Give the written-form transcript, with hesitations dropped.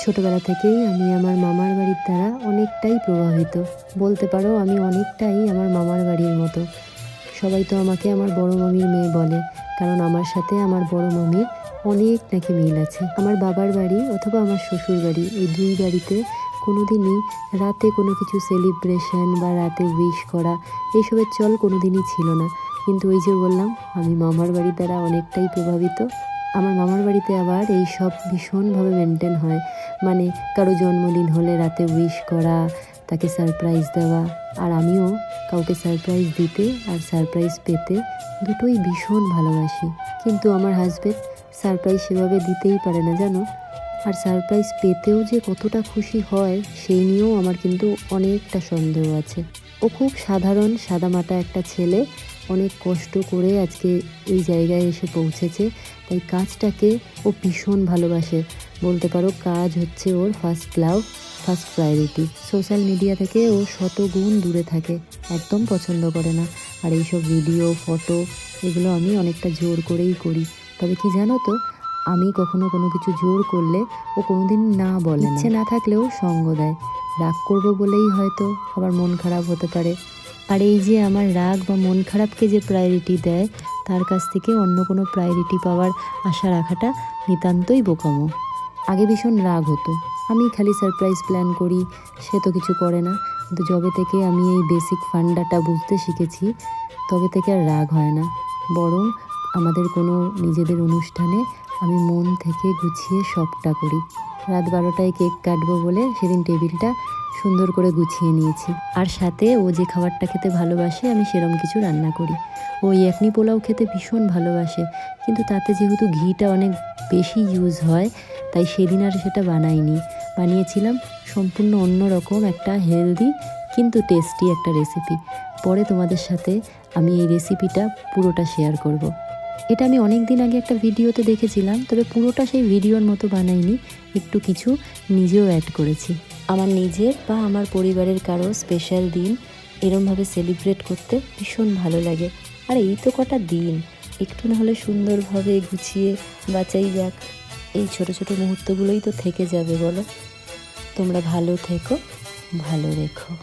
ছোটবেলা থেকেই আমি আমার মামার বাড়ির দ্বারা অনেকটাই প্রভাবিত। বলতে পারো আমি অনেকটাই আমার মামার বাড়ির মতো। সবাই তো আমাকে আমার বড় মামির মেয়ে বলে, কারণ আমার সাথে আমার বড় মামির অনেক নাকি মিল আছে। আমার বাবার বাড়ি অথবা আমার শ্বশুর বাড়ি, এই দুই বাড়িতে কোনোদিনই রাতে কোনো কিছু সেলিব্রেশন বা রাতে উইশ করা এইসবের চল কোনোদিনই ছিল না। কিন্তু ওই যে বললাম, আমি মামার বাড়ির দ্বারা অনেকটাই প্রভাবিত। আমার মামার বাড়িতে আবার এই সব ভীষণভাবে মেনটেন হয়। মানে কারো জন্মদিন হলে রাতে উইশ করা, তাকে সারপ্রাইজ দেওয়া। আর আমিও কাউকে সারপ্রাইজ দিতে আর সারপ্রাইজ পেতে দুটোই ভীষণ ভালোবাসি। কিন্তু আমার হাজব্যান্ড সারপ্রাইজ সেভাবে দিতেই পারে না জানো। আর সারপ্রাইজ পেতেও যে কতটা খুশি হয় সেই নিয়েও আমার কিন্তু অনেকটা সন্দেহ আছে। ও খুব সাধারণ সাদামাটা একটা ছেলে, অনেক কষ্ট করে আজকে এই জায়গায় এসে পৌঁছেছে। তাই কাজটাকে ও ভীষণ ভালোবাসে। বলতে পারো কাজ হচ্ছে ওর first love, first priority. Social media থেকে ও শতগুণ দূরে থাকে, একদম পছন্দ করে না। আর এইসব ভিডিও ফটো এগুলো আমি অনেকটা জোর করেই করি। তবে কি জানো তো, আমি কখনো কোনো কিছু জোর করলে ও কোনোদিন না বলে, ইচ্ছে না থাকলেও সঙ্গ দেয়। রাগ করবো বলেই হয়তো আবার মন খারাপ হতে পারে। আর এই যে আমার রাগ বা মন খারাপকে যে প্রায়োরিটি দেয়, তার কাছ থেকে অন্য কোনো প্রায়োরিটি পাওয়ার আশা রাখাটা নিতান্তই বোকামো। আগে ভীষণ রাগ হতো, আমি খালি সারপ্রাইজ প্ল্যান করি, সে তো কিছু করে না। কিন্তু যবে থেকে আমি এই বেসিক ফান্ডাটা বুঝতে শিখেছি, তবে থেকে আর রাগ হয় না। বরং আমাদের কোনো নিজেদের অনুষ্ঠানে আমি মন থেকে গুছিয়ে সবটা করি। রাত 12টায় কেক কাটবো বলে সেদিন টেবিলটা সুন্দর করে গুছিয়ে নিয়েছি। আর সাথে ও যে খাবারটা খেতে ভালোবাসে আমি সেরম কিছু রান্না করি। ও ইয়াকনি পোলাও খেতে ভীষণ ভালোবাসে, কিন্তু তাতে যেহেতু ঘিটা অনেক বেশি ইউজ হয়, তাই সেদিন আর সেটা বানাইনি। বানিয়েছিলাম সম্পূর্ণ অন্যরকম একটা হেলদি কিন্তু টেস্টি একটা রেসিপি। পরে তোমাদের সাথে আমি এই রেসিপিটা পুরোটা শেয়ার করব। এটা আমি অনেক দিন আগে একটা ভিডিওতে দেখেছিলাম, তবে পুরোটা সেই ভিডিওর মতো বানাইনি, একটু কিছু নিজেও অ্যাড করেছি। আমার নিজের বা আমার পরিবারের কারো স্পেশাল দিন এরমভাবে সেলিব্রেট করতে ভীষণ ভালো লাগে। আর এই তো কটা দিন, একটু না হলে সুন্দরভাবে গুছিয়ে বাঁচাই যাক। এই ছোট ছোট মুহূর্তগুলোই তো থেকে যাবে বলো। তোমরা ভালো থেকো, ভালো রেখো।